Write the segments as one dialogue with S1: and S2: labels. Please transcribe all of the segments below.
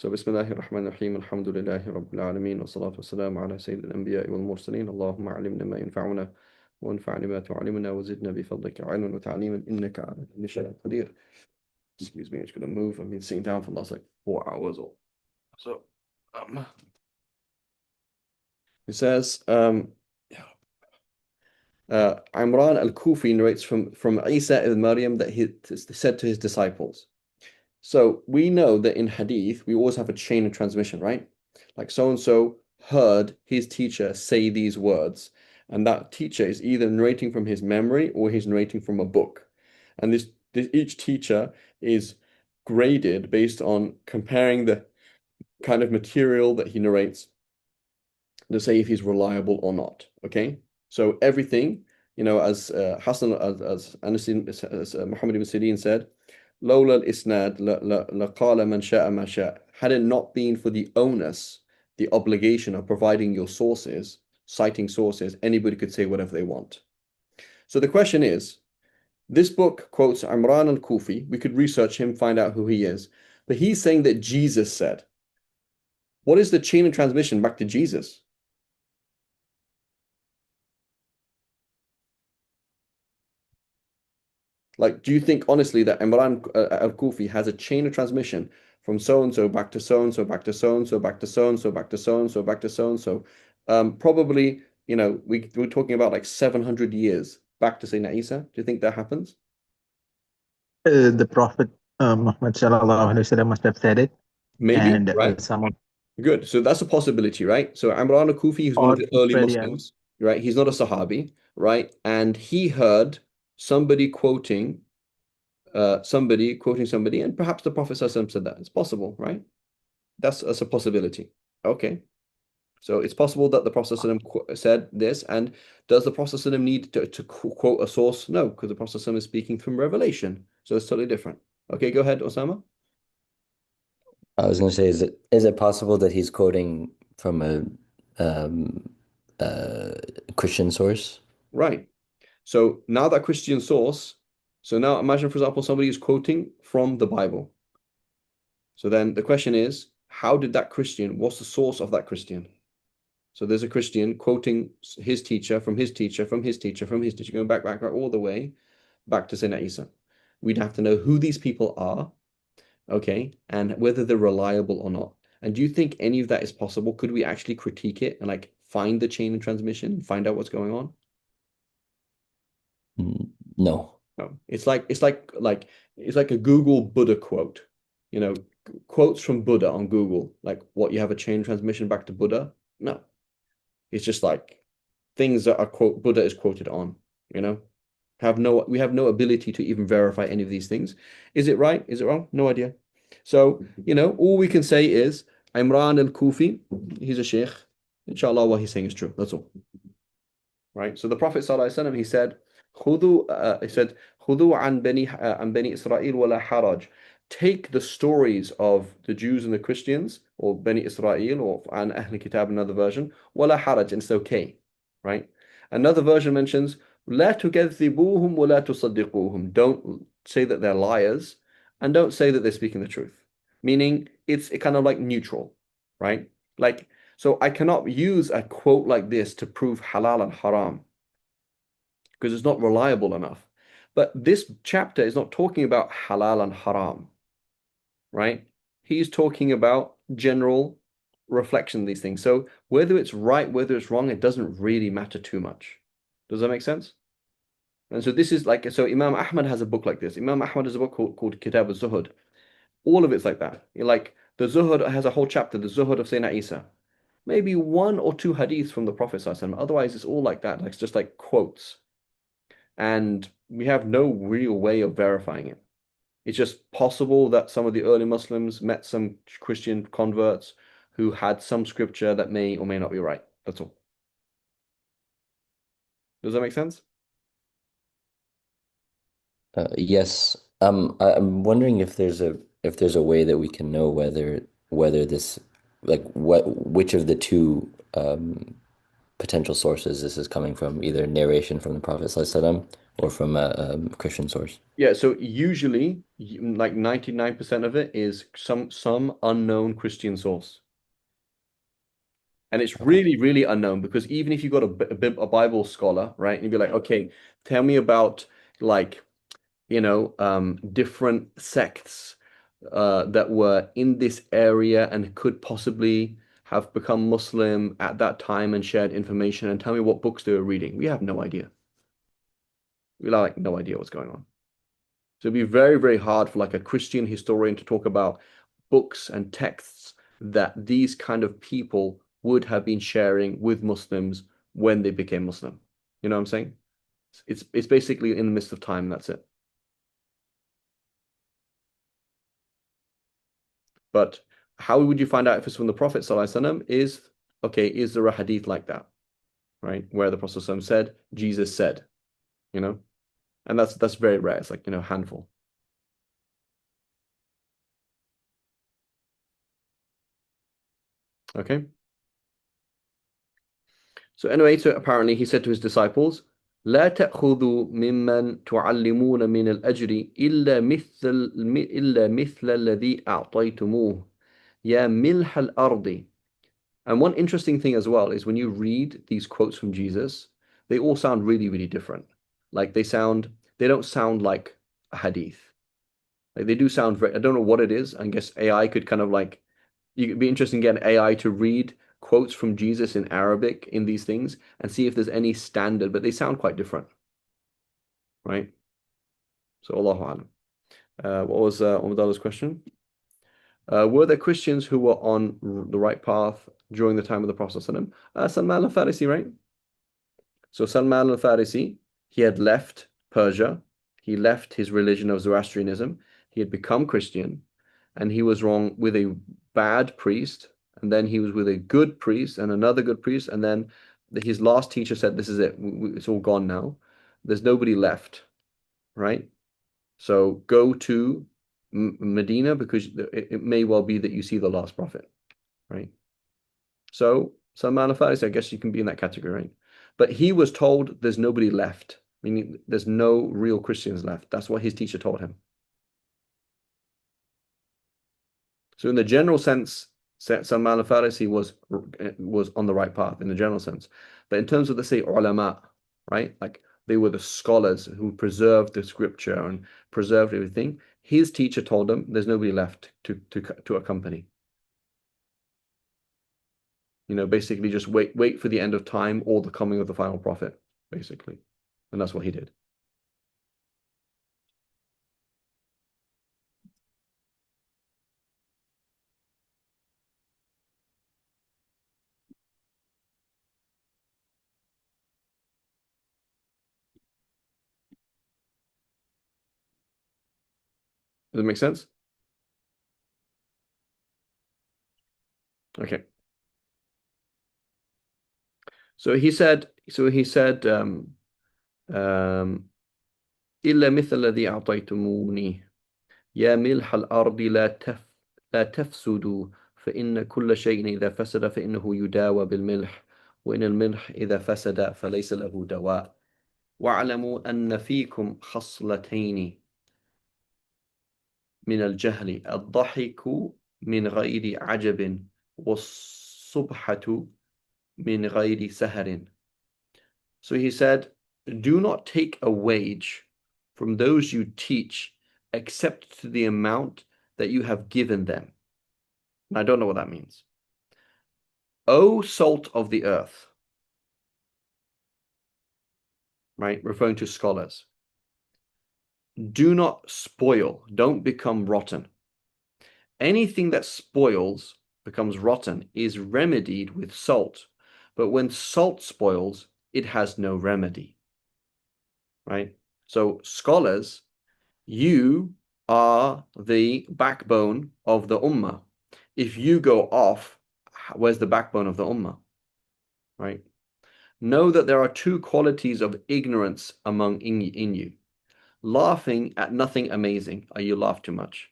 S1: So, Bismillahir Rahmanir Rahim, Alhamdulillahi Rabbil Alameen, wa salatu wa salam ala Sayyidil Anbiya wal Mursaleen, Allahumma alimna ma yanfa'una, wa anfa'na ma tu'alimuna, wa zidna bi fadlika ilman wa ta'liman, innaka ala kulli shay'in qadir. Excuse me, I'm just going to move. I've been sitting down for the last like 4 hours or so. It says, Imran al-Kufi narrates from Isa ibn Maryam that he said to his disciples. So we know that in hadith, we always have a chain of transmission, right? Like so-and-so heard his teacher say these words, and that teacher is either narrating from his memory or he's narrating from a book. And each teacher is graded based on comparing the kind of material that he narrates to say if he's reliable or not. Okay? So everything, as Hassan, as Anas, as Muhammad ibn Sirin said, لولا الإسناد لقال من شاء ما شاء. Had it not been for the onus, the obligation of providing your sources, citing sources, anybody could say whatever they want. So the question is, this book quotes Imran al-Kufi. We could research him, find out who he is. But he's saying that Jesus said. What is the chain of transmission back to Jesus? Like, do you think honestly that Imran al-Kufi has a chain of transmission from so-and-so back to so-and-so, back to so-and-so, back to so-and-so, back to so-and-so, back to so-and-so? Probably, we're talking about like 700 years back to Sayyidina Isa. Do you think that happens?
S2: The Prophet Muhammad sallallahu alaihi wasallam must have said it,
S1: Maybe,
S2: and
S1: right?
S2: some of
S1: Good. So that's a possibility, right? So Imran al-Kufi is one of
S2: or
S1: the
S2: he
S1: early
S2: spread, yeah.
S1: Muslims, right? He's not a Sahabi, right? And he heard somebody quoting somebody, and perhaps the Prophet ﷺ said that. It's possible, right? That's a possibility. Okay. So it's possible that the Prophet ﷺ said this, and does the Prophet ﷺ need to quote a source? No, because the Prophet ﷺ is speaking from revelation. So it's totally different. Okay, go ahead, Osama.
S3: I was going to say, is it possible that he's quoting from um, a Christian source?
S1: Right. So now that Christian source, so now imagine, for example, somebody is quoting from the Bible. So then the question is, how did that Christian, what's the source of that Christian? So there's a Christian quoting his teacher from his teacher from his teacher from his teacher, going back all the way back to Sayyidina Isa. We'd have to know who these people are, okay, and whether they're reliable or not. And do you think any of that is possible? Could we actually critique it and like find the chain of transmission, find out what's going on?
S3: No.
S1: No. It's like a Google Buddha quote. Quotes from Buddha on Google, like what you have a chain transmission back to Buddha. No. It's just like things that are Buddha is quoted on, you know. We have no ability to even verify any of these things. Is it right? Is it wrong? No idea. So, all we can say is Imran al-Kufi, he's a sheikh. Inshallah, what he's saying is true. That's all. Right? So the Prophet ﷺ, he said, خُذُوا عَنْ بَنِي إِسْرَائِيلَ وَلَا حَرَجْ. Take the stories of the Jews and the Christians, or Bani Israel, or an Ahl Kitab, another version, وَلَا حَرَجْ, and it's okay. Right? Another version mentions, لَا تُكَذِّبُوهُمْ وَلَا تُصَدِّقُوهُم. Don't say that they're liars, and don't say that they're speaking the truth. Meaning, it's kind of like neutral, right? Like, so I cannot use a quote like this to prove halal and haram because it's not reliable enough. But this chapter is not talking about halal and haram, right? He's talking about general reflection of these things. So whether it's right, whether it's wrong, it doesn't really matter too much. Does that make sense? And so this is like, so Imam Ahmad has a book like this. Imam Ahmad has a book called Kitab al-Zuhud. All of it's like that. Like the Zuhud has a whole chapter, the Zuhud of Sayyidina Isa. Maybe one or two hadiths from the Prophet ﷺ. Otherwise, it's all like that. Like, it's just like quotes. And we have no real way of verifying it. It's just possible that some of the early Muslims met some Christian converts who had some scripture that may or may not be right. That's all. Does that make sense?
S3: Yes. I'm wondering if there's a way that we can know whether this, like, which of the two potential sources this is coming from, either narration from the Prophet ﷺ or from a Christian source.
S1: Yeah, so usually like 99% of it is some unknown Christian source. And it's
S3: Okay.
S1: really, really unknown because even if you got a Bible scholar, right, and you'd be like, okay, tell me about like, different sects that were in this area and could possibly have become Muslim at that time and shared information, and tell me what books they were reading. We have no idea. We have like no idea what's going on. So it'd be very, very hard for like a Christian historian to talk about books and texts that these kind of people would have been sharing with Muslims when they became Muslim. You know what I'm saying? It's basically in the midst of time, that's it. But how would you find out if it's from the Prophet ﷺ is, okay, is there a hadith like that, right? Where the Prophet ﷺ said, Jesus said, and that's very rare. It's like, handful. Okay. So anyway, so apparently he said to his disciples, لا تأخذوا ممن تعلمون من الأجر إلا مثل الذي أعطيتموه يا ملح الأرض. And one interesting thing as well is when you read these quotes from Jesus, they all sound really, really different. Like they don't sound like a hadith. Like they do sound very, I don't know what it is. I guess AI could kind of like, you could be interesting to get AI to read quotes from Jesus in Arabic in these things and see if there's any standard, but they sound quite different, right? So Allahu Alam. What was Umadala's question? Were there Christians who were on the right path during the time of the Prophet Salman al-Farisi, right? So Salman al-Farisi, he had left Persia. He left his religion of Zoroastrianism. He had become Christian, and he was wrong with a bad priest, and then he was with a good priest and another good priest, and then his last teacher said, "This is it. It's all gone now. There's nobody left." Right? So go to Medina because it may well be that you see the last prophet. Right? So Salman al-Farisi, I guess you can be in that category, right? But he was told there's nobody left, meaning there's no real Christians left. That's what his teacher told him. So in the general sense, Salman al-Farisi was on the right path in the general sense. But in terms of the say ulama, right? Like they were the scholars who preserved the scripture and preserved everything. His teacher told him there's nobody left to accompany. Basically just wait for the end of time or the coming of the final prophet, basically. And that's what he did. Does it make sense? Okay. So he said, إلا مثل الذي أعطيتموني يا ملح الأرض لا تفسدوا فإن كل شيء إذا فسد فإنه يداوى بالملح وإن الملح إذا فسد فليس له دواء واعلموا أن فيكم خصلتين من الجهل الضحك من غير عجب والصبحة من غير سهر. So he said, do not take a wage from those you teach except to the amount that you have given them. And I don't know what that means. O salt of the earth, right? Referring to scholars. Do not spoil, don't become rotten. Anything that spoils, becomes rotten, is remedied with salt. But when salt spoils, it has no remedy, right? So scholars, you are the backbone of the ummah. If you go off, where's the backbone of the ummah, right? Know that there are two qualities of ignorance in you. Laughing at nothing amazing, or you laugh too much,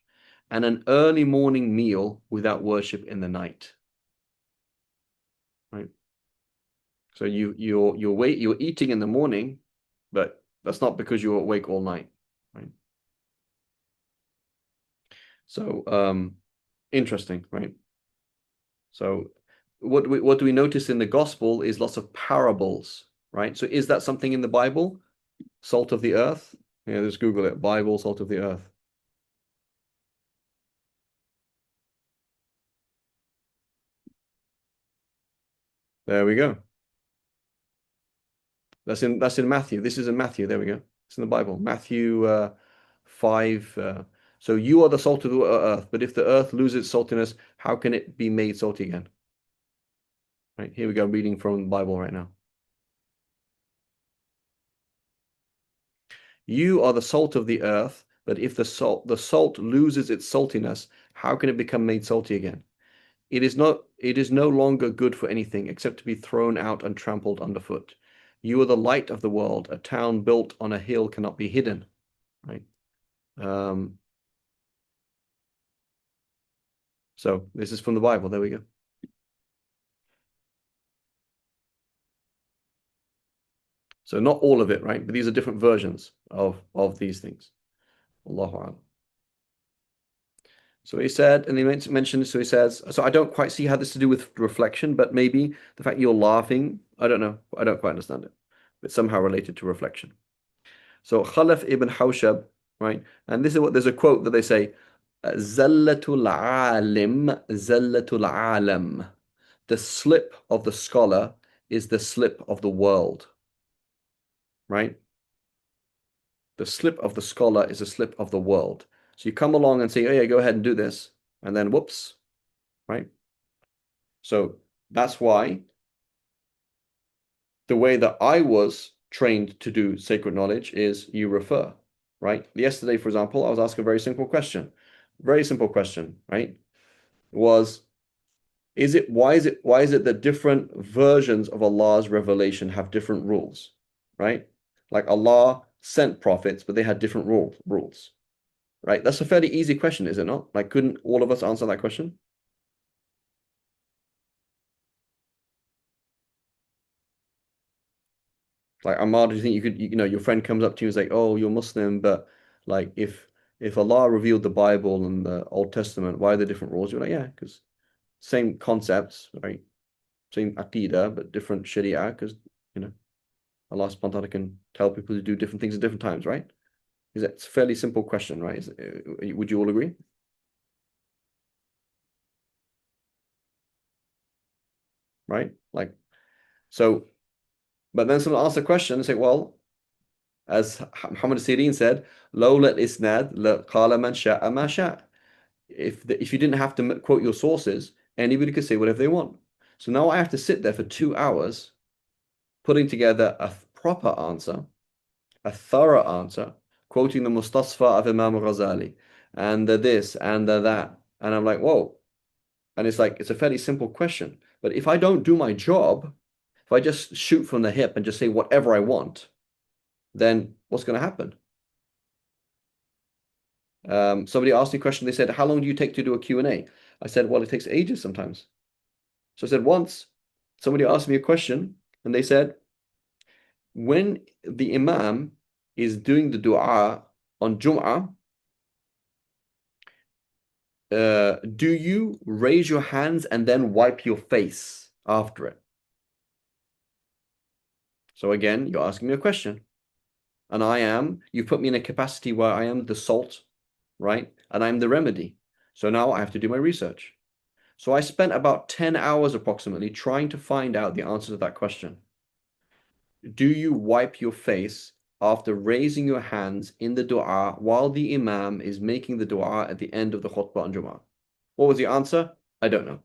S1: and an early morning meal without worship in the night. Right? So you're eating in the morning, but that's not because you're awake all night, right? So interesting, right? So what do we notice in the gospel is lots of parables, right? So is that something in the Bible? Salt of the earth? Yeah, just Google it. Bible, salt of the earth. There we go. That's in Matthew. This is in Matthew. There we go. It's in the Bible. Matthew 5. So you are the salt of the earth, but if the earth loses its saltiness, how can it be made salty again? Right, here we go, reading from the Bible right now. You are the salt of the earth, but if the salt loses its saltiness, how can it become made salty again? It is no longer good for anything except to be thrown out and trampled underfoot. You are the light of the world. A town built on a hill cannot be hidden. Right. So this is from the Bible. There we go. So not all of it, right? But these are different versions of these things. Allahu A'lam. So he said, and he mentioned, so he says, so I don't quite see how this is to do with reflection, but maybe the fact you're laughing, I don't know. I don't quite understand it. But somehow related to reflection. So Khalaf ibn Hawshab, right? And this is what there's a quote that they say, Zallatul alim, Zallatul alam. The slip of the scholar is the slip of the world. Right? The slip of the scholar is a slip of the world. So you come along and say, oh yeah, go ahead and do this. And then whoops, right? So that's why the way that I was trained to do sacred knowledge is you refer, right? Yesterday, for example, I was asked a very simple question. Very simple question, right? Was why is it that different versions of Allah's revelation have different rules, right? Like Allah sent prophets, but they had different rules, right? That's a fairly easy question, is it not? Like, couldn't all of us answer that question? Like, Ahmad, do you think you could, your friend comes up to you and is like, oh, you're Muslim, but like, if Allah revealed the Bible and the Old Testament, why are there different rules? You're like, yeah, because same concepts, right? Same aqidah, but different sharia, because, Allah subhanahu wa ta'ala can tell people to do different things at different times, right? It's a fairly simple question, right? Would you all agree? Right? Like, so, but then someone asks a question and say, well, as Muhammad Sirin said, لولا الإسناد لقال من شاء ما شاء. If you didn't have to quote your sources, anybody could say whatever they want. So now I have to sit there for 2 hours putting together a proper answer, a thorough answer, quoting the Mustasfa of Imam Ghazali and the this and the that. And I'm like, whoa. And it's like, it's a fairly simple question. But if I don't do my job, if I just shoot from the hip and just say whatever I want, then what's going to happen? Somebody asked me a question. They said, how long do you take to do a Q&A? I said, well, it takes ages sometimes. So I said, once somebody asked me a question and they said, when the Imam is doing the dua on Jum'ah, do you raise your hands and then wipe your face after it? So again, you're asking me a question. And you put me in a capacity where I am the salt, right? And I'm the remedy. So now I have to do my research. So I spent about 10 hours approximately trying to find out the answer to that question. Do you wipe your face after raising your hands in the dua while the Imam is making the dua at the end of the khutbah on Jum'ah? What was the answer? I don't know.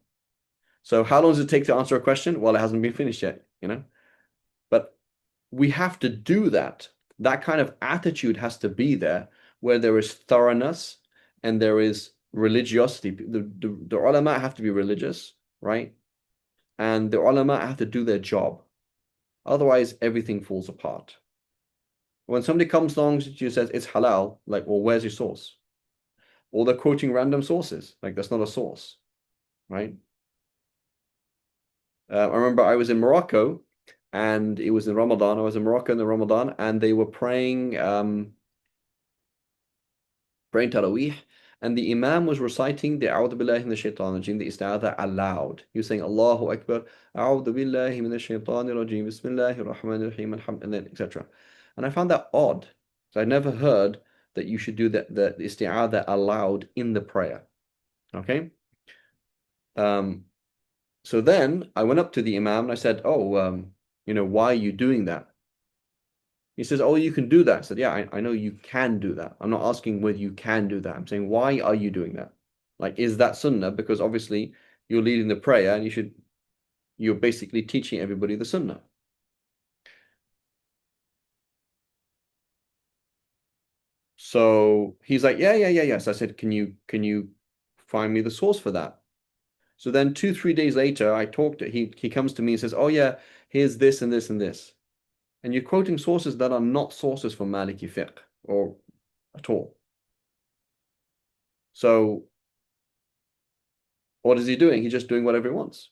S1: So how long does it take to answer a question? Well, it hasn't been finished yet, But we have to do that. That kind of attitude has to be there where there is thoroughness and there is religiosity. The ulama have to be religious, right? And the ulama have to do their job. Otherwise, everything falls apart. When somebody comes along to you and says it's halal, like, well, where's your source? Or they're quoting random sources. Like, that's not a source, right? I remember I was in Morocco and it was in Ramadan. I was in Morocco in the Ramadan, and they were praying Taraweeh, and the Imam was reciting the A'udhu Billahi Minash Shaitanir Rajeem, the Isti'adha aloud. He was saying Allahu Akbar, A'udhu Billahi Minash Shaitanir Rajeem, Bismillahir Rahmanir Rahim, and then etc. And I found that odd. So I never heard that you should do the Isti'adha aloud in the prayer. Okay? So then I went up to the Imam and I said, "Oh, why are you doing that?" He says, "Oh, you can do that." I said, "Yeah, I know you can do that. I'm not asking whether you can do that. I'm saying, why are you doing that? Like, is that sunnah? Because obviously you're leading the prayer and you're basically teaching everybody the sunnah." So he's like, yeah. So I said, can you find me the source for that? So then 2, 3 days later, he comes to me and says, "Oh yeah, here's this and this and this." And you're quoting sources that are not sources for Maliki fiqh or at all. So what is he doing? He's just doing whatever he wants.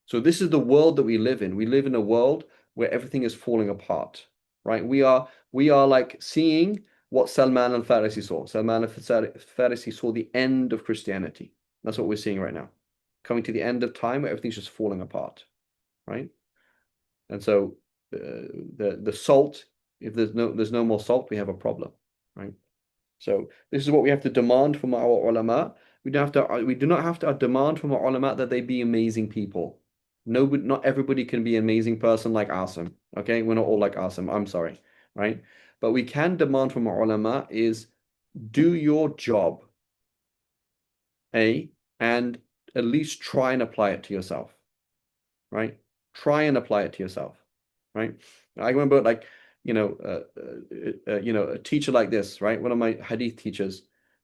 S1: So this is the world that we live in. We live in a world where everything is falling apart, right? We are like seeing what Salman al-Farisi saw. Salman al-Farisi saw the end of Christianity. That's what we're seeing right now. Coming to the end of time where everything's just falling apart, right? And so the salt, if there's no more salt, we have a problem, right? So this is what we have to demand from our ulama. We do not have to demand from our ulama that they be amazing people. No, not everybody can be an amazing person like Asim. Okay, we're not all like Asim. I'm sorry, right? But we can demand from our ulama is do your job, and at least try and apply it to yourself, right? Try and apply it to yourself, right? I remember like a teacher like this, right? One of my hadith teachers,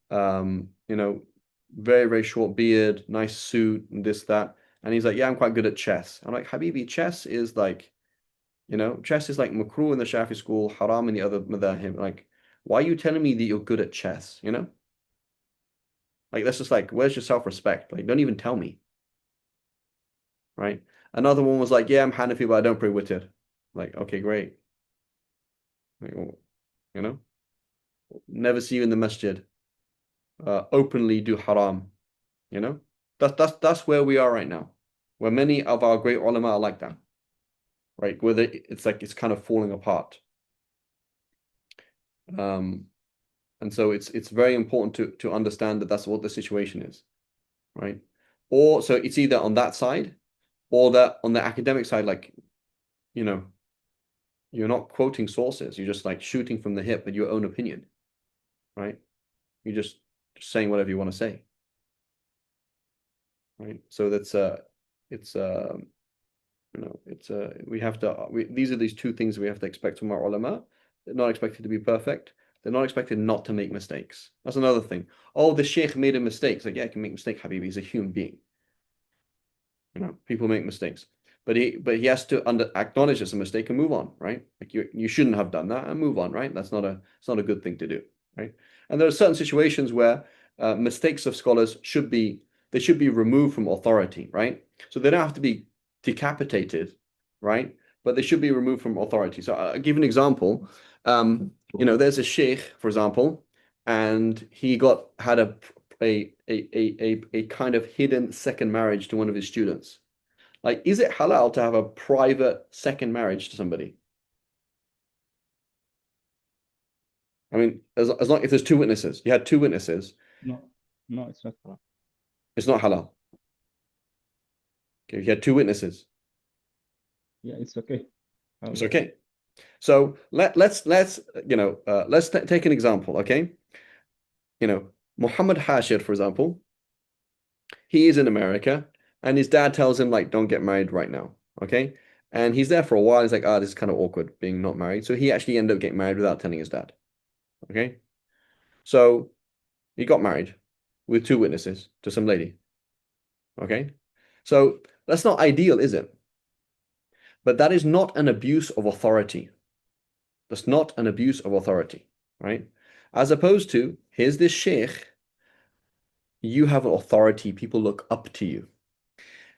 S1: very, very short beard, nice suit, and this, that. And he's like, "Yeah, I'm quite good at chess." I'm like, "Habibi, chess is like makruh in the Shafi school, haram in the other madhahib. Like, why are you telling me that you're good at chess? Like, that's just like, where's your self-respect? Like, don't even tell me, right?" Another one was like, "Yeah, I'm Hanafi, but I don't pray witr." Like, okay, great. Like, never see you in the masjid. Openly do haram. That's where we are right now. Where many of our great ulama are like that, right? Where it's like it's kind of falling apart. And so it's very important to understand that that's what the situation is, right? Or so it's either on that side or that on the academic side, like, you're not quoting sources, you're just like shooting from the hip with your own opinion, right? You're just saying whatever you want to say, right? So it's these are these two things we have to expect from our ulama. They're not expected to be perfect. They're not expected not to make mistakes. That's another thing. Oh, the sheikh made a mistake. It's like, yeah, he can make a mistake, Habibi. He's a human being. People make mistakes. But he has to acknowledge it's a mistake and move on, right? Like you shouldn't have done that and move on, right? It's not a good thing to do, right? And there are certain situations where mistakes of scholars should be removed from authority, right? So they don't have to be decapitated, right? But they should be removed from authority. So I'll give an example. There's a sheikh, for example, and he had a kind of hidden second marriage to one of his students. Like, is it halal to have a private second marriage to somebody? I mean, as long if there's two witnesses, you had two witnesses,
S4: No, no, it's not haram.
S1: it's not halal. Okay, you had two witnesses,
S4: Yeah, it's okay.
S1: it's okay. So let's take an example, okay? Muhammad Hashir, for example, he is in America, and his dad tells him like, don't get married right now, okay? And he's there for a while. He's like, this is kind of awkward being not married. So he actually ended up getting married without telling his dad, okay? So he got married with two witnesses to some lady, okay? So that's not ideal, is it? But that is not an abuse of authority. That's not an abuse of authority, right? As opposed to, here's this sheikh, you have an authority, people look up to you.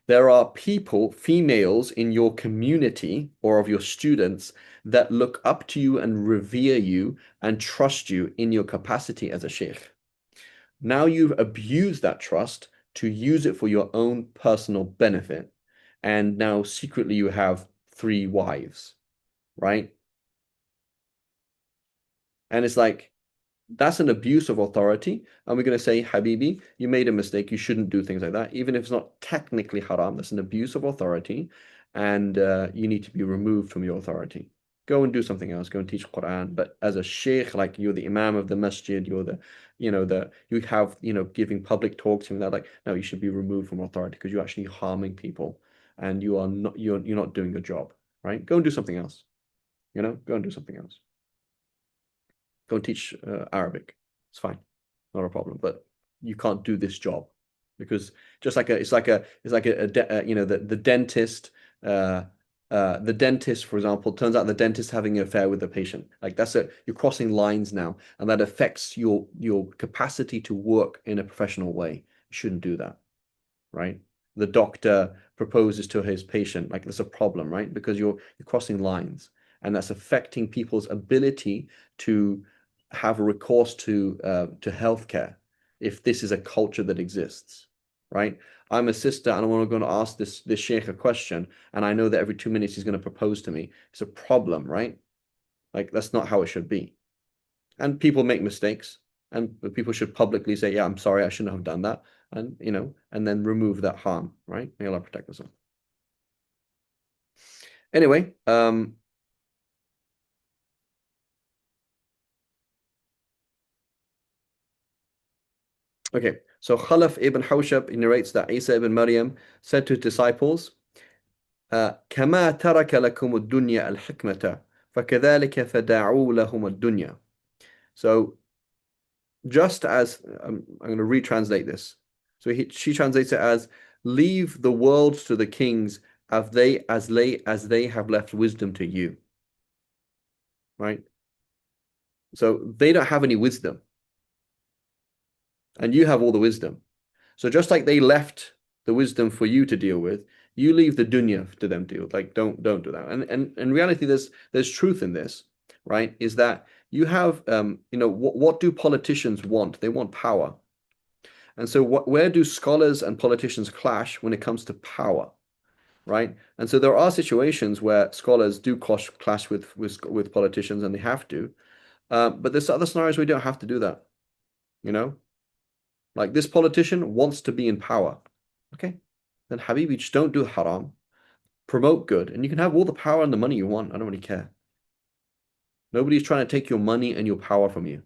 S1: there are people, females in your community or of your students that look up to you and revere you and trust you in your capacity as a sheikh. Now you've abused that trust to use it for your own personal benefit. And now secretly you have 3 wives, right? And it's like, that's an abuse of authority. And we're going to say, Habibi, you made a mistake. You shouldn't do things like that. Even if it's not technically haram, that's an abuse of authority. And you need to be removed from your authority. Go and do something else. Go and teach Quran. But as a sheikh, like you're the imam of the masjid, you're the, you have, giving public talks and that, like, no, you should be removed from authority because you're actually harming people and you're not doing your job, right? Go and do something else. Go and do something else. Go and teach Arabic. It's fine, not a problem. But you can't do this job because just like the dentist. The dentist, for example, turns out the dentist having an affair with the patient. Like you're crossing lines now, and that affects your capacity to work in a professional way. You shouldn't do that, right? The doctor proposes to his patient, like there's a problem, right? Because you're crossing lines, and that's affecting people's ability to have recourse to healthcare if this is a culture that exists, right? I'm a sister and I'm going to ask this sheikh a question, and I know that every 2 minutes he's going to propose to me. It's a problem, right? Like that's not how it should be. And people make mistakes, and people should publicly say, "Yeah, I'm sorry, I shouldn't have done that," and and then remove that harm, right? May Allah protect us all. Anyway, okay, so Khalaf ibn Hawshab narrates that Isa ibn Maryam said to his disciples, كما ترك لكم الدنيا الحكمة فكذلك فدعوا لهم الدنيا. So just as I'm going to retranslate this. So she translates it as, leave the world to the kings as they have left wisdom to you. Right? So they don't have any wisdom. And you have all the wisdom. So just like they left the wisdom for you to deal with, you leave the dunya to them to deal with. Like don't do that. And in reality, there's truth in this, right? Is that you have what do politicians want? They want power. And so where do scholars and politicians clash when it comes to power, right? And so there are situations where scholars do clash with politicians, and they have to. But there's other scenarios where you don't have to do that. Like this politician wants to be in power. Okay, then Habibi, just don't do haram. Promote good, and you can have all the power and the money you want. I don't really care. Nobody's trying to take your money and your power from you,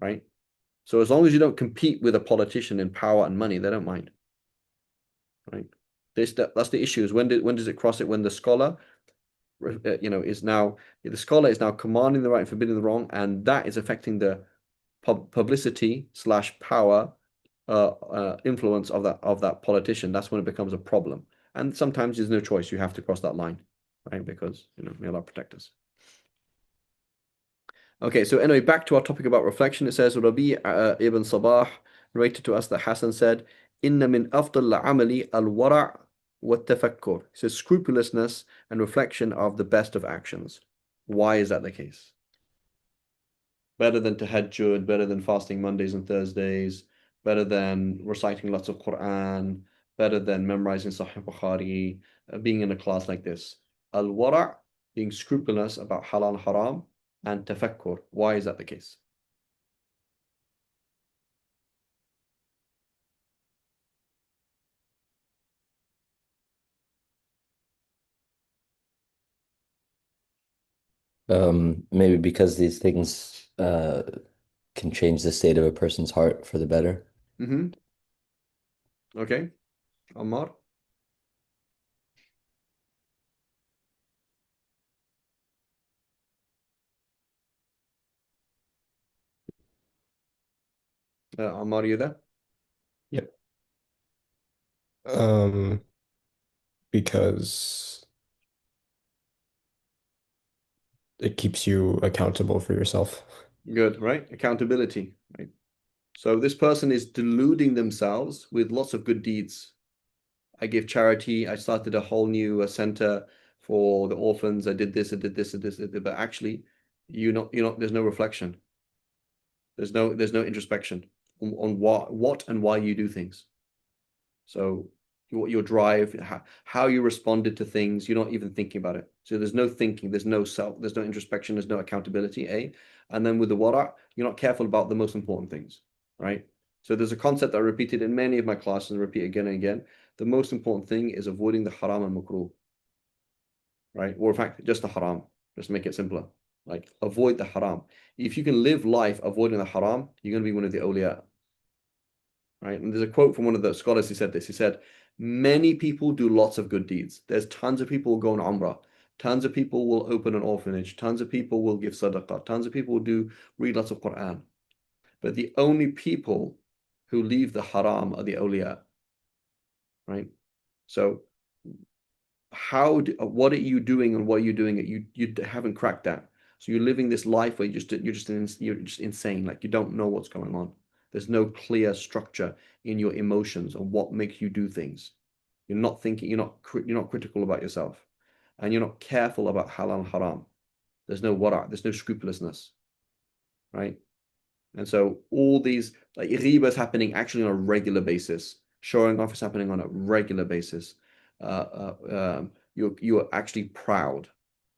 S1: right? So as long as you don't compete with a politician in power and money, they don't mind, right? That's the issue. Is when does it cross it? When the scholar, is now the scholar is now commanding the right and forbidding the wrong, and that is affecting the publicity / power influence of that politician. That's when it becomes a problem. And sometimes there's no choice. You have to cross that line, right? Because may Allah protect us. Okay, so anyway, back to our topic about reflection. It says, Rabi ibn Sabah narrated to us that Hassan said, "Inna min afdal amali al-wara' wa tafakkur." It says scrupulousness and reflection are the best of actions. Why is that the case? Better than tahajjud, better than fasting Mondays and Thursdays, better than reciting lots of Quran, better than memorizing Sahih Bukhari, being in a class like this. Al-wara', being scrupulous about halal and haram, and tafakkur. Why is that the case?
S3: Maybe because these things can change the state of a person's heart for the better.
S1: Okay. Ammar? Ammar, you there?
S5: Yep. Because it keeps you accountable for yourself.
S1: Good, right? Accountability, right? So this person is deluding themselves with lots of good deeds. I give charity. I started a whole new center for the orphans. I did this, I did this, I did this, but actually, there's no reflection. There's no introspection on what and why you do things. So your drive, how you responded to things, you're not even thinking about it. So there's no thinking, there's no self, there's no introspection, there's no accountability, A. And then with the wara', you're not careful about the most important things, right? So there's a concept I repeated in many of my classes and repeat again and again. The most important thing is avoiding the haram and makruh, right? Or in fact, just the haram. Just make it simpler. Like avoid the haram. If you can live life avoiding the haram, you're going to be one of the awliya, right? And there's a quote from one of the scholars who said this. He said, many people do lots of good deeds. There's tons of people who go on Umrah. Tons of people will open an orphanage. Tons of people will give sadaqah. Tons of people will read lots of Quran. But the only people who leave the haram are the awliya, right? So what are you doing and what are you doing it? You haven't cracked that. So you're living this life where you're just insane. Like you don't know what's going on. There's no clear structure in your emotions and what makes you do things. You're not thinking, you're not critical about yourself, and you're not careful about halal and haram. There's no wara', there's no scrupulousness, right? And so all these like riba is happening actually on a regular basis. Showing off is happening on a regular basis. You're actually proud.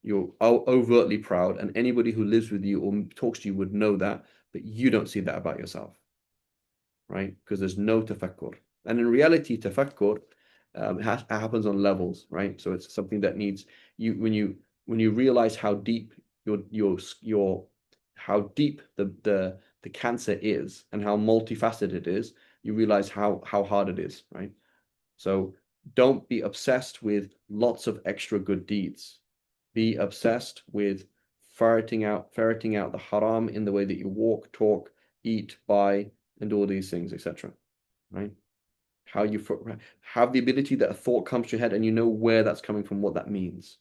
S1: You're overtly proud, and anybody who lives with you or talks to you would know that, but you don't see that about yourself, right? Because there's no tafakkur. And in reality, tafakkur happens on levels, right? So it's something that needs you when you realize how deep how deep the cancer is and how multifaceted it is, you realize how hard it is, right? So don't be obsessed with lots of extra good deeds. Be obsessed with ferreting out the haram in the way that you walk, talk, eat, buy, and all these things, etc. Right? How you have the ability that a thought comes to your head and you know where that's coming from, what that means,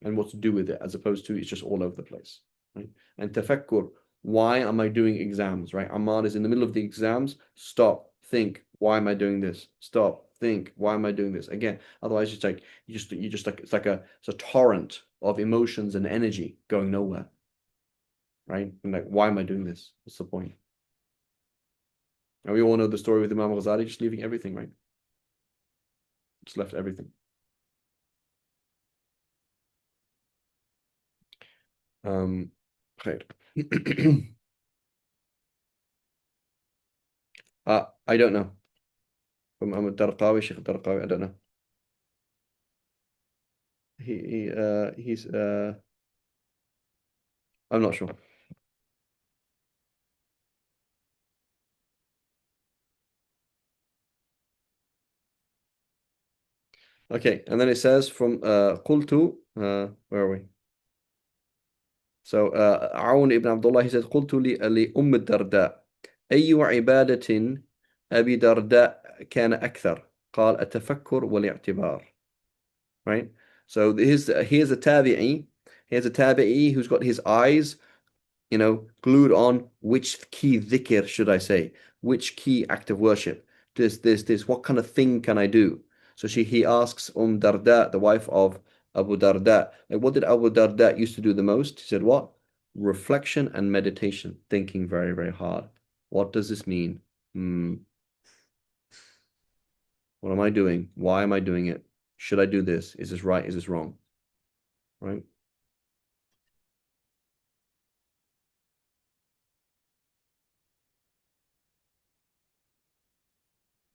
S1: and what to do with it, as opposed to it's just all over the place. Right? And tafakkur, why am I doing exams? Right? Ammar is in the middle of the exams. Stop, think, why am I doing this? Stop, think, why am I doing this? Again, otherwise it's like you just like it's a torrent of emotions and energy going nowhere. Right? And like, why am I doing this? What's the point? And we all know the story with Imam Ghazali just leaving everything, right? Just left everything. خير. I don't know. From Ahmad Darqawi, Sheikh Darqawi, I don't know. He's I'm not sure. Okay, and then it says from قلت where are we? So Aoun ibn Abdullah, he said قلت لأم الدرداء أي عبادة أبي درداء كان أكثر قال التفكر والاعتبار. Right? So here's a tabi'i. Here's a tabi'i who's got his eyes, glued on which key dhikr should I say? Which key act of worship? This. What kind of thing can I do? So he asks Darda, the wife of Abu Darda, like, what did Abu Darda used to do the most? He said, what? Reflection and meditation, thinking very, very hard. What does this mean? What am I doing? Why am I doing it? Should I do this? Is this right? Is this wrong? Right?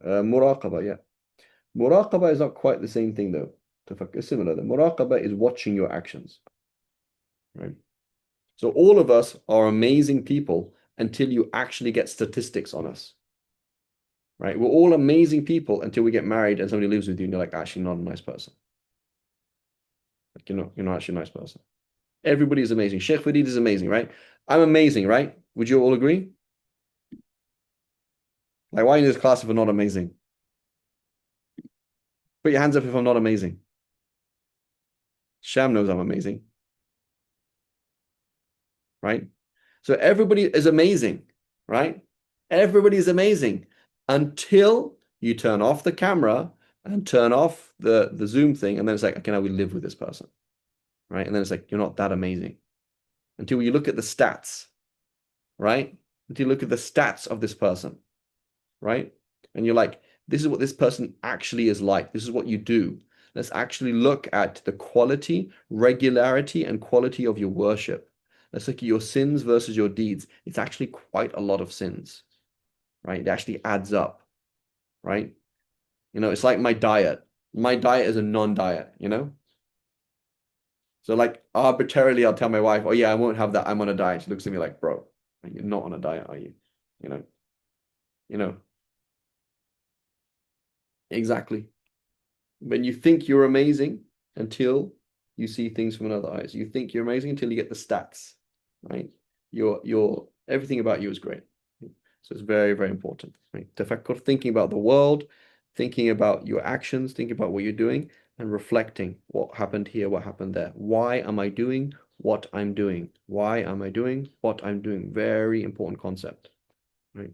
S1: Muraqabah, yeah. Muraqabah is not quite the same thing though. It's similar. The muraqabah is watching your actions. Right? So all of us are amazing people until you actually get statistics on us. Right? We're all amazing people until we get married and somebody lives with you and you're like, actually not a nice person. Like you're not actually a nice person. Everybody is amazing. Sheikh Farid is amazing, right? I'm amazing, right? Would you all agree? Like, why in this class if I'm not amazing? Put your hands up if I'm not amazing. Sham knows I'm amazing. Right? So everybody is amazing, right? Everybody is amazing until you turn off the camera and turn off the Zoom thing, and then it's like, okay, now we live with this person, right? And then it's like, you're not that amazing until you look at the stats, right? Until you look at the stats of this person, right? And you're like, this is what this person actually is like. This is what you do. Let's actually look at the quality, regularity, and quality of your worship. Let's look at your sins versus your deeds. It's actually quite a lot of sins, right? It actually adds up, right? You know, it's like my diet. My diet is a non-diet, you know? So like arbitrarily, I'll tell my wife, oh yeah, I won't have that. I'm on a diet. She looks at me like, bro, you're not on a diet, are you? You know, exactly. When you think you're amazing until you see things from another eyes. You think you're amazing until you get the stats, right? Your everything about you is great. So it's very, very important, right? Tafakkur, thinking about the world, thinking about your actions, thinking about what you're doing, and reflecting what happened here, what happened there. Why am I doing what I'm doing? Why am I doing what I'm doing? Very important concept, right?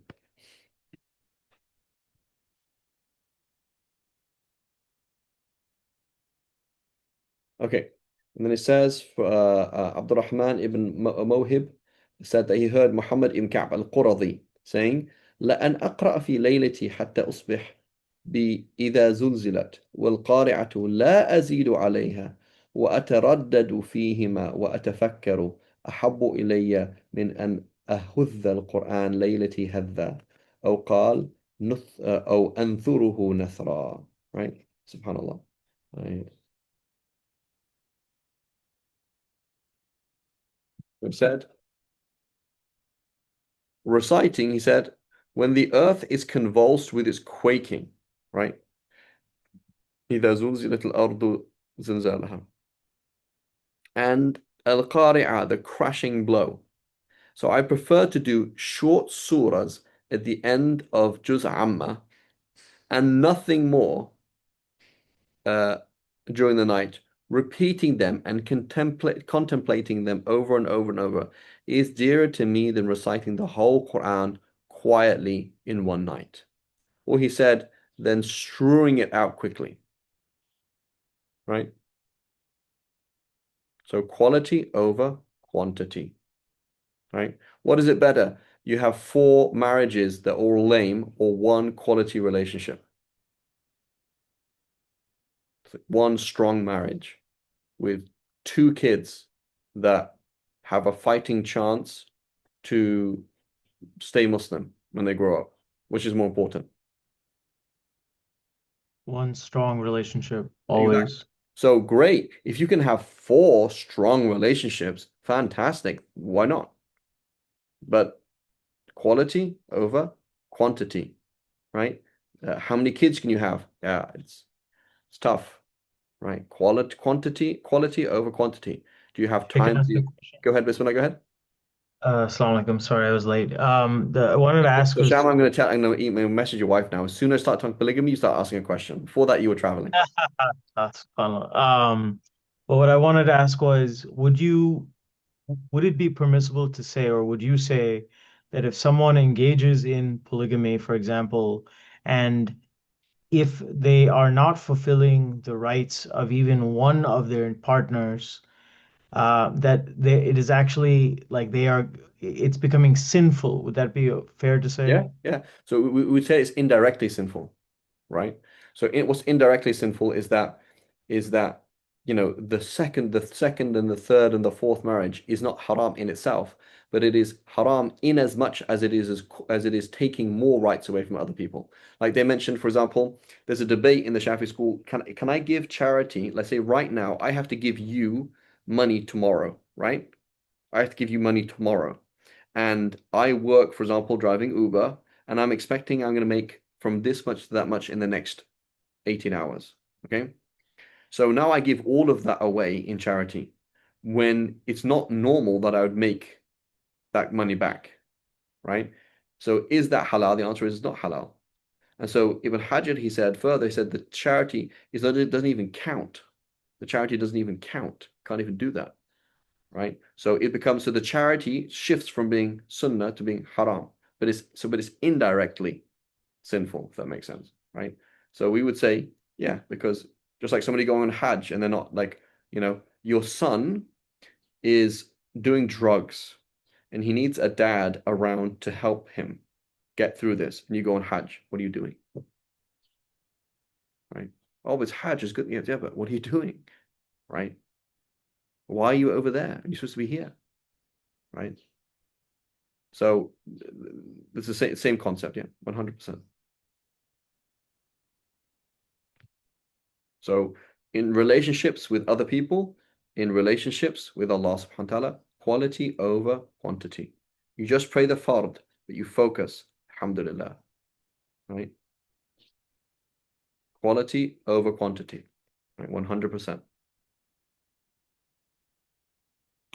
S1: Okay. And then it says for Abdurrahman ibn Mawhib said that he heard Muhammad ibn Ka'b al-Quradi saying, لأن أقرأ في ليلتي حتى أصبح بإذا زلزلت والقارعة لا أزيد عليها وأتردد فيهما وأتفكر أحب إلي من أن أهذ القرآن ليلتي هذا أو قال أو أنثره نثرا, right? Subhanallah. Right. It said, reciting, he said, when the earth is convulsed with its quaking, right? إذا زلزلت الأرض زلزالها. And al-qari'ah, the crashing blow. So I prefer to do short surahs at the end of Juz Amma and nothing more during the night, repeating them and contemplating them over and over and over is dearer to me than reciting the whole Quran quietly in one night. Or he said, then strewing it out quickly, right? So quality over quantity, right? What is it better? You have 4 marriages that are all lame or one quality relationship? One strong marriage with 2 kids that have a fighting chance to stay Muslim when they grow up, which is more important?
S2: One strong relationship,
S1: Exactly.
S2: always.
S1: So great. If you can have 4 strong relationships, fantastic. Why not? But quality over quantity, right? How many kids can you have? Yeah, it's tough, right? Quality over quantity. Do you have
S2: I can
S1: time
S2: ask
S1: to
S2: a question.
S1: go ahead, Bismillah, go ahead.
S2: Assalamu alaikum. Sorry, I was late. I wanted to ask
S1: So
S2: was
S1: Sham, I'm gonna email message your wife now. As soon as I start talking polygamy, you start asking a question. Before that, you were traveling.
S2: SubhanAllah. But what I wanted to ask was, would it be permissible to say, or would you say that if someone engages in polygamy, for example, and if they are not fulfilling the rights of even one of their partners, it is actually like it's becoming sinful. Would that be fair to say?
S1: Yeah. So we would say it's indirectly sinful, right? So what's indirectly sinful is that the second and the third and the fourth marriage is not haram in itself, but it is haram in as much as it is taking more rights away from other people. Like they mentioned, for example, there's a debate in the Shafi school. Can I give charity? Let's say right now I have to give you money tomorrow, right? I have to give you money tomorrow. And I work, for example, driving Uber, and I'm expecting I'm going to make from this much to that much in the next 18 hours. Okay. So now I give all of that away in charity when it's not normal that I would make that money back. Right. So is that halal? The answer is it's not halal. And so Ibn Hajar, he said the charity it doesn't even count. The charity doesn't even count. Can't even do that. Right? So the charity shifts from being sunnah to being haram, but it's indirectly sinful, if that makes sense, right? So we would say Yeah, because just like somebody going on Hajj and they're not like, your son is doing drugs and he needs a dad around to help him get through this. And you go on Hajj, what are you doing? Right? Oh, it's Hajj is good. Yeah, but what are you doing? Right? Why are you over there? You're supposed to be here. Right? So it's the same concept, yeah, 100%. So in relationships with other people, in relationships with Allah subhanahu wa ta'ala, quality over quantity. You just pray the fard, but you focus, alhamdulillah. Right? Quality over quantity. Right? 100%.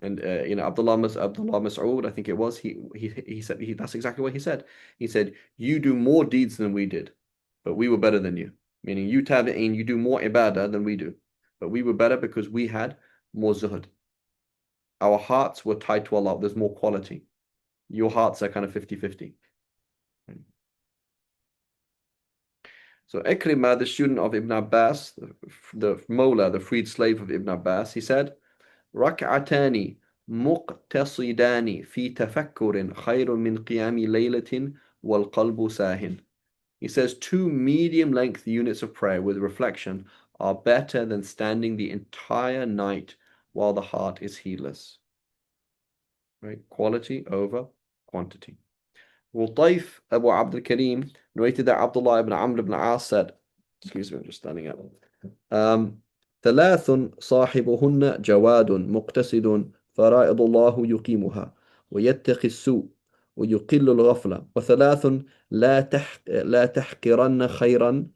S1: And Abdullah Mas'ud, I think it was, he said that's exactly what he said. He said, you do more deeds than we did, but we were better than you. Meaning you tabi'een, you do more ibadah than we do. But we were better because we had more zuhud. Our hearts were tied to Allah. There's more quality. Your hearts are kind of 50-50. So Ikrimah, the student of Ibn Abbas, the Mawla, the freed slave of Ibn Abbas, he said, ركعتان مقتصدان في تفكر خير من قيام ليلة والقلب ساهٍ. He says 2 medium-length units of prayer with reflection are better than standing the entire night while the heart is heedless. Right? Quality over quantity. Wutayf Abu Abd al-Karim narrated that Abdullah ibn Amr ibn As said, excuse me, I'm just standing up. ثلاث صاحبهن جواد مقتصد فرائض الله يقيمها ويتقي السوء ويقل الغفلة وثلاث لا تحقرن خيرا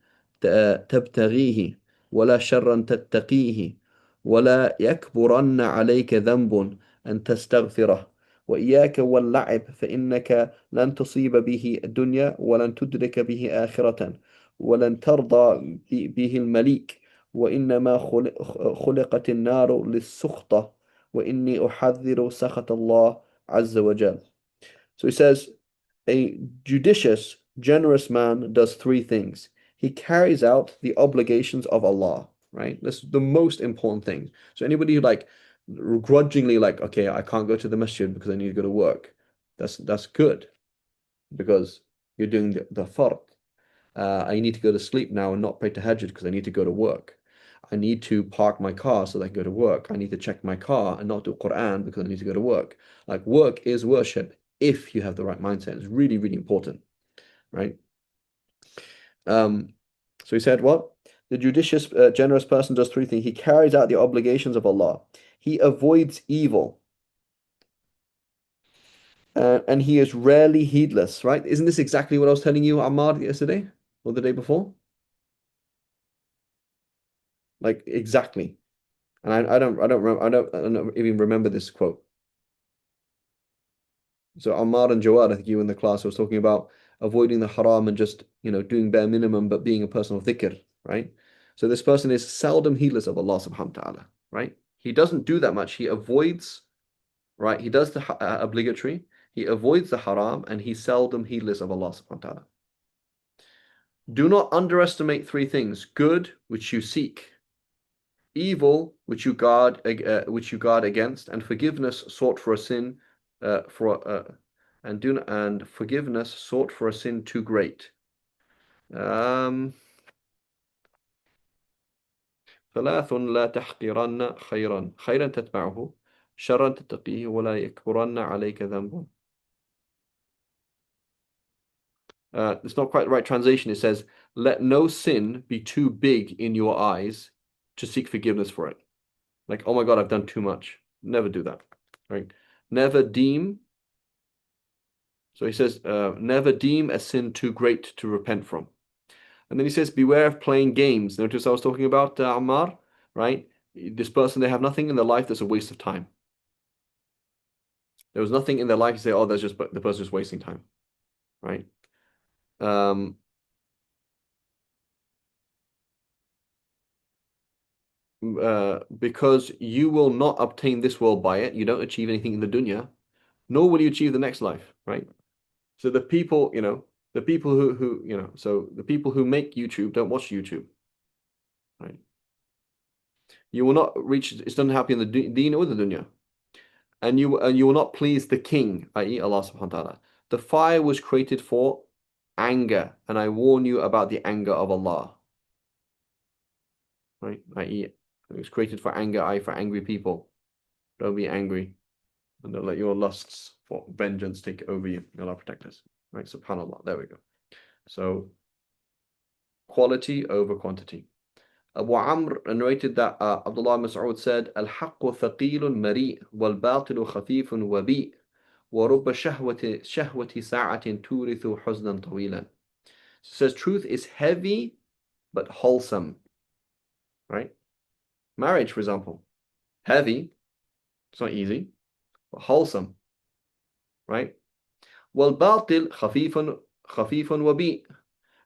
S1: تبتغيه ولا شرا تتقيه ولا يكبرن عليك ذنب أن تستغفره وإياك واللعب فإنك لن تصيب به الدنيا ولن تدرك به آخرة ولن ترضى به المليك وإنما خلقت النار للسخطة وإني أحذر سخط الله عز وجل. So he says, a judicious, generous man does 3 things. He carries out the obligations of Allah, right? This is the most important thing. So anybody who grudgingly okay, I can't go to the masjid because I need to go to work. That's good because you're doing the fard. I need to go to sleep now and not pray tahajjud because I need to go to work. I need to park my car so that I can go to work. I need to check my car and not do Quran because I need to go to work. Work is worship if you have the right mindset. It's really, really important, right? So he said, what? The judicious, generous person does 3 things. He carries out the obligations of Allah. He avoids evil. And he is rarely heedless, right? Isn't this exactly what I was telling you, Ammar, yesterday or the day before? Exactly. And I don't even remember this quote. So Ammar and Jawad, I think you in the class was talking about avoiding the haram and just, doing bare minimum, but being a person of dhikr, right? So this person is seldom heedless of Allah subhanahu wa ta'ala, right? He doesn't do that much. He avoids, right? He does the obligatory. He avoids the haram and he's seldom heedless of Allah subhanahu wa ta'ala. Do not underestimate 3 things: good, which you seek; evil, which you guard against; and forgiveness sought for a sin, and forgiveness sought for a sin too great. ثلاث لا تحقرن خيرا تتبعه شرا تتقيه ولا يكبرن عليك ذنب. It's not quite the right translation. It says, let no sin be too big in your eyes to seek forgiveness for it. Oh my God, I've done too much. Never do that, right? Never deem. So he says, never deem a sin too great to repent from. And then he says, beware of playing games. Notice I was talking about Ammar, right? This person, they have nothing in their life that's a waste of time. There was nothing in their life you say, oh, that's just the person just wasting time, right? Because you will not obtain this world by it. You don't achieve anything in the dunya, nor will you achieve the next life, right? So the people, the people who so the people who make YouTube don't watch YouTube. You will not reach, it doesn't happen in the deen or the dunya. And you will not please the king, i.e. Allah subhanahu wa ta'ala. The fire was created for anger, and I warn you about the anger of Allah. Right? I.e. it was created for anger, i.e. for angry people. Don't be angry. And don't let your lusts for vengeance take over you. May Allah protect us. Right? Subhanallah. There we go. So quality over quantity. Abu Amr narrated that Abdullah Mas'ud said, "Al-haqqu thaqilun mari' wal-batilu khafifun wabi' wa rubba shahwati sa'atin turithu huznan tawilan." Says truth is heavy but wholesome. Right? Marriage, for example, heavy, it's not easy, but wholesome. Right? Wal-batil khafifun wabi',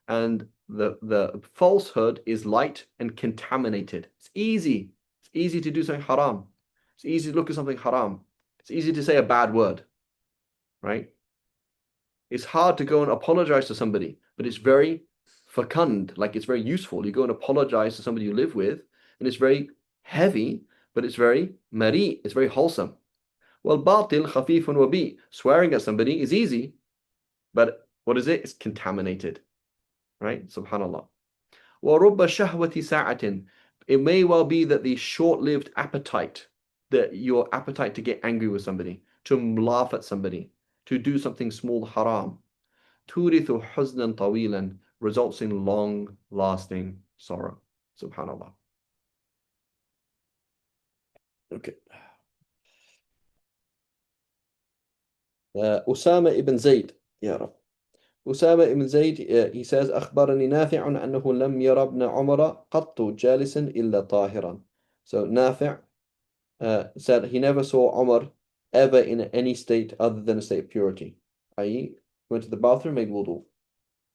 S1: and the falsehood is light and contaminated. It's easy. It's easy to do something haram. It's easy to look at something haram. It's easy to say a bad word, right? It's hard to go and apologize to somebody, but it's very fecund, like it's very useful. You go and apologize to somebody you live with, and it's very heavy, but it's very mari, it's very wholesome. Well, batil khafifun wabi, swearing at somebody is easy, but what is it? It's contaminated. Right? Subhanallah. وَرُبَّ شَهْوَةِ سَاعَةٍ. It may well be that the short-lived appetite, that your appetite to get angry with somebody, to laugh at somebody, to do something small haram, تُورِثُ حُزْنًا طَوِيلًا, results in long-lasting sorrow. Subhanallah. Okay. Usama ibn Zayd. Ya Rab. Usama ibn Zayd, he says, أخبرني نافع أنه لم ير ابن عمر قط جالسا إلا طاهرا. So Nafi' said he never saw Umar ever in any state other than a state of purity. I.e., went to the bathroom, made wudu.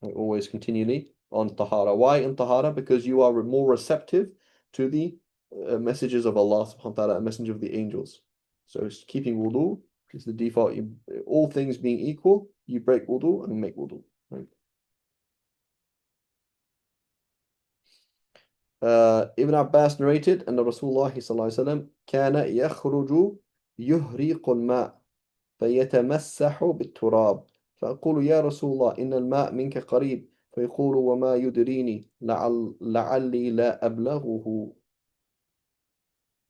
S1: Always continually on tahara. Why in tahara? Because you are more receptive to the messages of Allah subhanahu wa ta'ala, a messenger of the angels. So keeping wudu is the default. All things being equal, you break wudu and make wudu. Right? Ibn Abbas narrated, and Rasulullah sallallahu alaihi wasallam كان يخرج يهريق الماء فيتمسح بالتراب فأقول يا رسول الله إن الماء منك قريب فيقول وما يدريني لعلي لا أبلغه.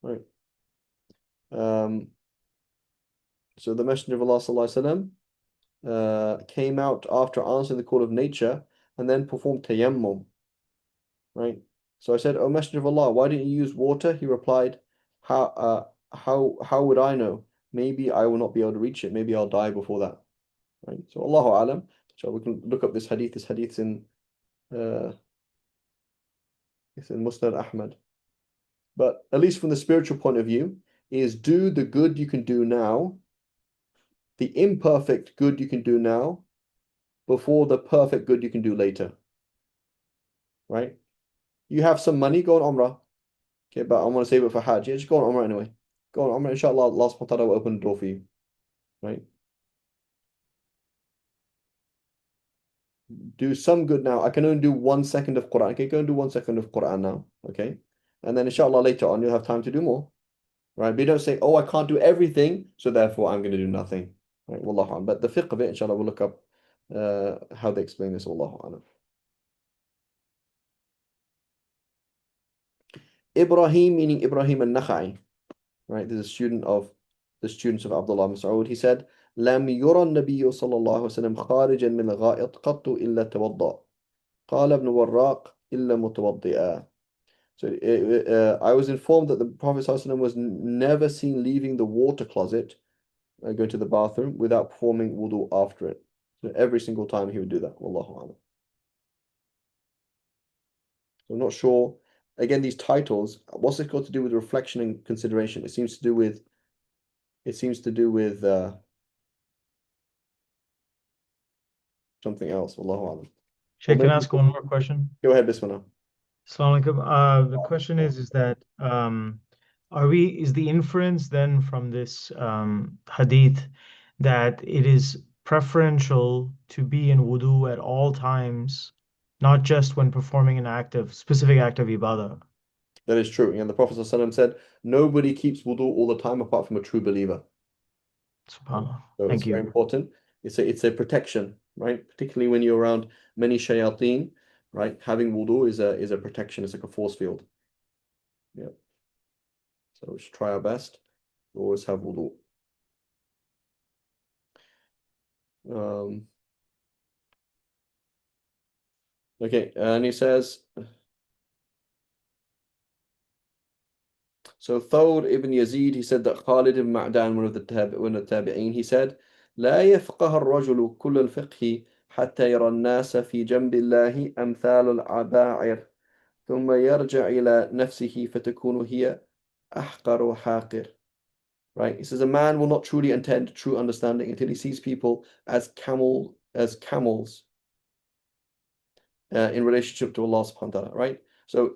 S1: Right. So the Messenger of Allah sallallahu alaihi wasallam came out after answering the call of nature and then performed tayammum. Right. So I said, "O Messenger of Allah, why didn't you use water?" He replied, how would I know? Maybe I will not be able to reach it. Maybe I'll die before that." Right. So Allahu Alam. So we can look up this hadith. This hadith's in it's in Musnad Ahmad. But at least from the spiritual point of view, is do the good you can do now, the imperfect good you can do now, before the perfect good you can do later. Right? You have some money, go on Umrah. Okay, but I want to save it for Hajj. Yeah, just go on Umrah anyway. Go on Umrah, inshallah, Allah subhanahu wa ta'ala will open the door for you. Right? Do some good now. I can only do 1 second of Quran. Okay, go and do 1 second of Quran now. Okay? And then inshallah later on you'll have time to do more. Right? But you don't say, "Oh, I can't do everything, so therefore I'm going to do nothing." Right? Wallahu a'lam. But the fiqh of it, inshallah, we'll look up how they explain this. Wallahu a'lam. Ibrahim, meaning Ibrahim al-Nakha'i, right? This is a student of the students of Abdullah Mas'ud. He said, "لم يرى النبي صلى الله عليه وسلم خارجا من الغائط قط إلا توضأ. قال ابن وراق إلا متوضئا." So I was informed that the Prophet ﷺ was never seen leaving the water closet, going to the bathroom, without performing wudu after it. So every single time he would do that. Wallahu a'lam. So I'm not sure. Again, these titles, what's it got to do with reflection and consideration? It seems to do with something else. Wallahu a'lam.
S2: Sheikh, can I ask one more question?
S1: Go ahead, Bismillah.
S2: Assalamu alaikum. The question is that is the inference then from this hadith that it is preferential to be in wudu at all times, not just when performing an specific act of ibadah?
S1: That is true. And the Prophet ﷺ said, nobody keeps wudu all the time apart from a true believer.
S2: SubhanAllah.
S1: So it's
S2: Thank
S1: very
S2: you.
S1: important. It's a protection, right? Particularly when you're around many shayateen, right? Having wudu is a protection. It's like a force field. Yeah. So we should try our best. Always have wudu. Okay, and he says, so Thawr ibn Yazid, he said that Khalid ibn Ma'dan, one of the tabi'een, he said, لا يفقه الرجل كل الفقه حتى يرى الناس في جنب الله أمثال العباعر ثم يرجع إلى نفسه فتكون هي أحقر حاقر. Right? He says a man will not truly attain true understanding until he sees people as camels in relationship to Allah subhanahu wa ta'ala, right? So,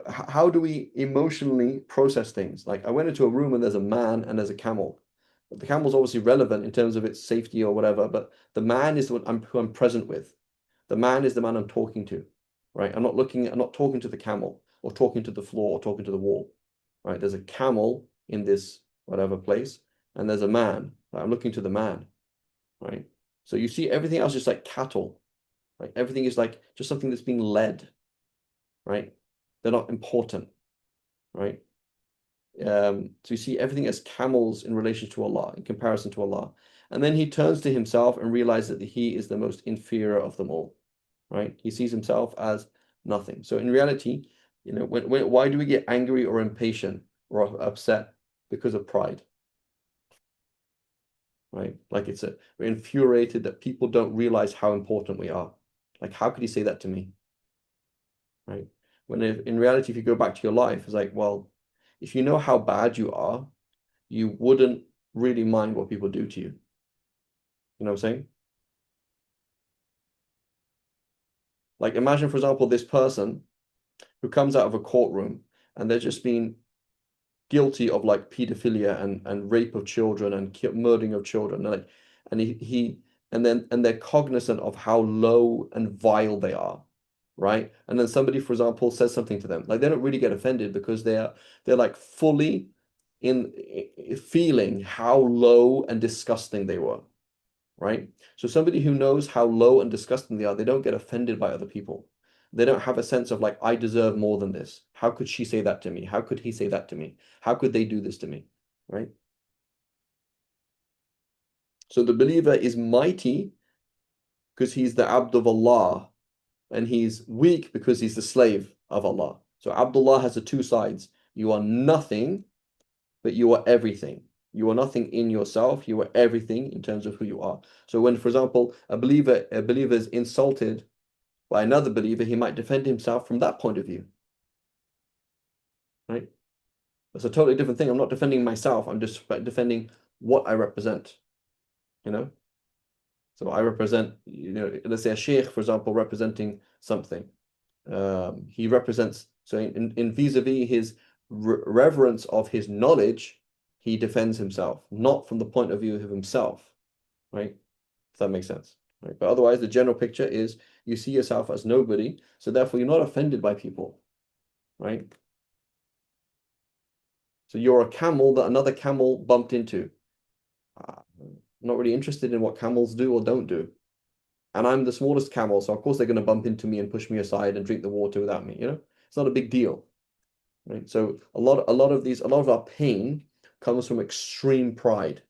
S1: how do we emotionally process things? Like I went into a room and there's a man and there's a camel. The camel's obviously relevant in terms of its safety or whatever, but the man is the one who I'm present with. The man is the man I'm talking to, right? I'm not talking to the camel or talking to the floor or talking to the wall, right? There's a camel in this whatever place, and there's a man. Right? I'm looking to the man, right? So you see everything else just like cattle, right? Everything is like just something that's being led, right? They're not important, right? So you see everything as camels in relation to Allah, in comparison to Allah. And then he turns to himself and realizes that he is the most inferior of them all, right? He sees himself as nothing. So in reality, why do we get angry or impatient or upset? Because of pride, right? Like we're infuriated that people don't realize how important we are. Like, how could he say that to me? Right? When in reality, if you go back to your life, it's like, well, if you know how bad you are, you wouldn't really mind what people do to you. You know what I'm saying? Like, imagine, for example, this person who comes out of a courtroom and they're just being guilty of like pedophilia and rape of children and murdering of children, and they're cognizant of how low and vile they are, right? And then somebody, for example, says something to them, like they don't really get offended because they're like fully in feeling how low and disgusting they were, right? So somebody who knows how low and disgusting they are, they don't get offended by other people. They don't have a sense of like, I deserve more than this. How could she say that to me? How could he say that to me? How could they do this to me? Right? So the believer is mighty because he's the abd of Allah, and he's weak because he's the slave of Allah. So Abdullah has the two sides. You are nothing, but you are everything. You are nothing in yourself. You are everything in terms of who you are. So when, for example, a believer is insulted by another believer, he might defend himself from that point of view. Right? That's a totally different thing. I'm not defending myself. I'm just defending what I represent. So I represent, let's say a sheikh, for example, representing something. He represents, so in vis-a-vis his reverence of his knowledge, he defends himself, not from the point of view of himself, right? If that makes sense, right? But otherwise, the general picture is you see yourself as nobody, so therefore you're not offended by people, right? So you're a camel that another camel bumped into. I'm not really interested in what camels do or don't do. And I'm the smallest camel, so of course they're going to bump into me and push me aside and drink the water without me, It's not a big deal, right? So a lot of our pain comes from extreme pride,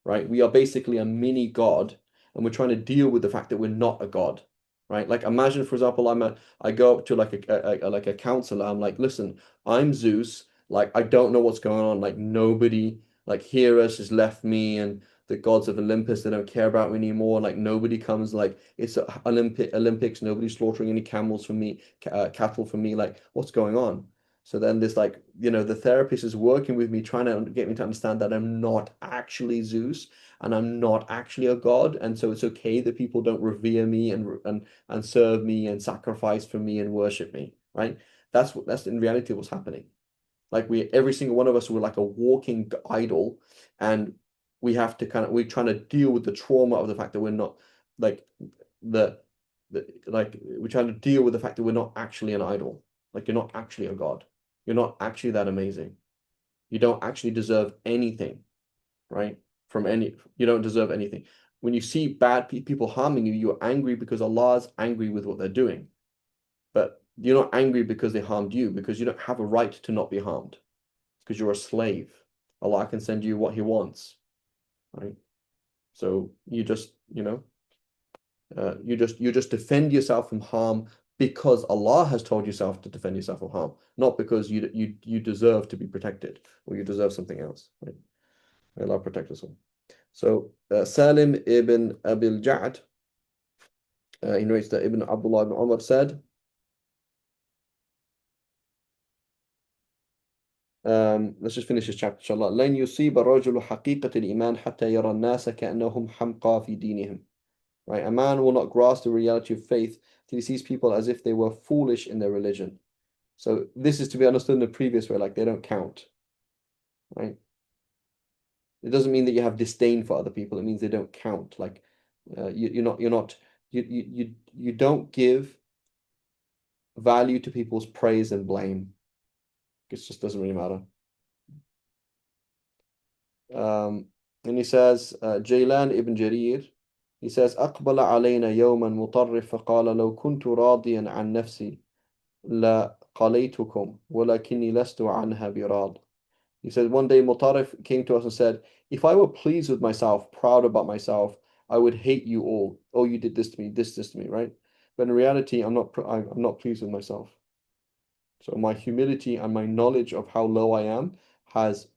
S1: right? We are basically a mini god, and we're trying to deal with the fact that we're not a god, right? Like imagine, for example, I go up to like a counselor. I'm like, listen, I'm Zeus. Like I don't know what's going on. Like nobody, like Hera's has left me, and the gods of Olympus, they don't care about me anymore. Like nobody comes. Like it's Olympics. Nobody's slaughtering any camels for me, cattle for me. Like what's going on? So then there's like, the therapist is working with me, trying to get me to understand that I'm not actually Zeus and I'm not actually a god. And so it's okay that people don't revere me and serve me and sacrifice for me and worship me, right? That's in reality what's happening. Like every single one of us, we're like a walking idol, and we have to we're trying to deal with the trauma of the fact that we're not like we're trying to deal with the fact that we're not actually an idol. Like you're not actually a god. You're not actually that amazing. You don't actually deserve anything, right? You don't deserve anything. When you see bad people harming you, you're angry because Allah's angry with what they're doing. But you're not angry because they harmed you, because you don't have a right to not be harmed. Because you're a slave. Allah can send you what He wants, right? So you just, you just defend yourself from harm because Allah has told yourself to defend yourself from harm, not because you deserve to be protected or you deserve something else, right? May Allah protect us all. So Salim ibn Abil Ja'd, he narrates that Ibn Abdullah ibn Umar said, let's just finish this chapter, inshallah. لن يصيب الرجل حقيقة الإيمان حتى يرى الناس كأنهم حمقى في دينهم. Right? A man will not grasp the reality of faith till he sees people as if they were foolish in their religion. So this is to be understood in the previous way, like they don't count. Right? It doesn't mean that you have disdain for other people. It means they don't count. Like you don't give value to people's praise and blame. It just doesn't really matter. And he says, Jaylan ibn Jarir, he says, أقبل علينا يوما مطرف فقال لو كنت راضيا عن نفسي لقليتكم ولكني لست عنها براض. He said, one day Mutarif came to us and said, if I were pleased with myself, proud about myself, I would hate you all. Oh, you did this to me, this to me, right? But in reality, I'm not pleased with myself. So my humility and my knowledge of how low I am has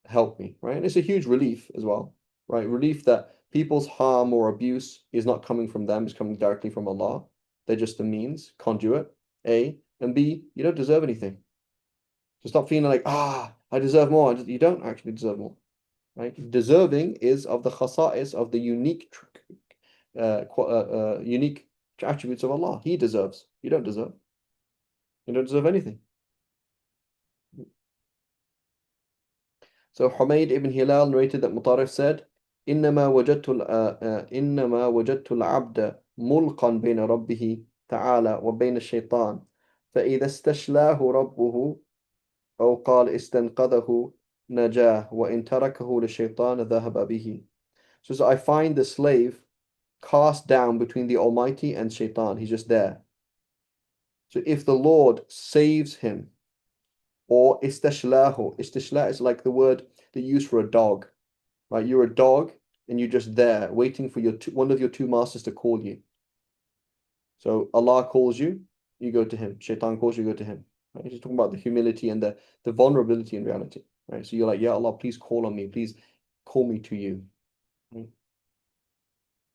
S1: helped me, right? And it's a huge relief as well, right? Relief that people's harm or abuse is not coming from them, it's coming directly from Allah. They're just a means, conduit, A. And B, you don't deserve anything. So stop feeling like, I deserve more. You don't actually deserve more, right? Deserving is of the khasa'is, of the unique unique attributes of Allah. He deserves. You don't deserve. You don't deserve anything. So Humayd ibn Hilal narrated that Mutarif said, إنما وجدت العبد ملقا بين ربه تعالى وبين الشيطان فإذا استشلاه ربه أو قال استنقذه نجاه وإن تركه للشيطان ذهب به. So I find the slave cast down between the Almighty and Shaitan. He's just there. So if the Lord saves him, or istishlahu, istishlah is like the word they use for a dog, right? You're a dog and you're just there waiting for one of your two masters to call you. So Allah calls you, you go to Him. Shaitan calls you, go to Him. Right? He's talking about the humility and the vulnerability in reality, right? So you're like, yeah, Allah, please call on me, please call me to you. Right?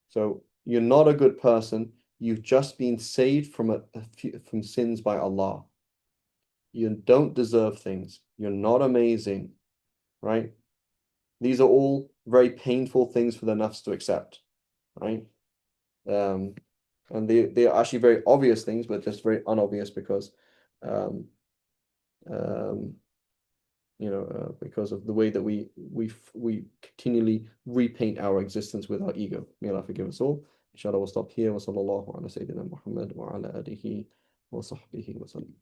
S1: So you're not a good person. You've just been saved from from sins by Allah. You don't deserve things. You're not amazing, right? These are all very painful things for the nafs to accept, right? And they are actually very obvious things, but just very unobvious because, because of the way that we continually repaint our existence with our ego. May Allah forgive us all. Inshallah, we'll stop here. Wa sallallahu ala Sayyidina Muhammad wa ala alihi wa sahbihi wa sallam.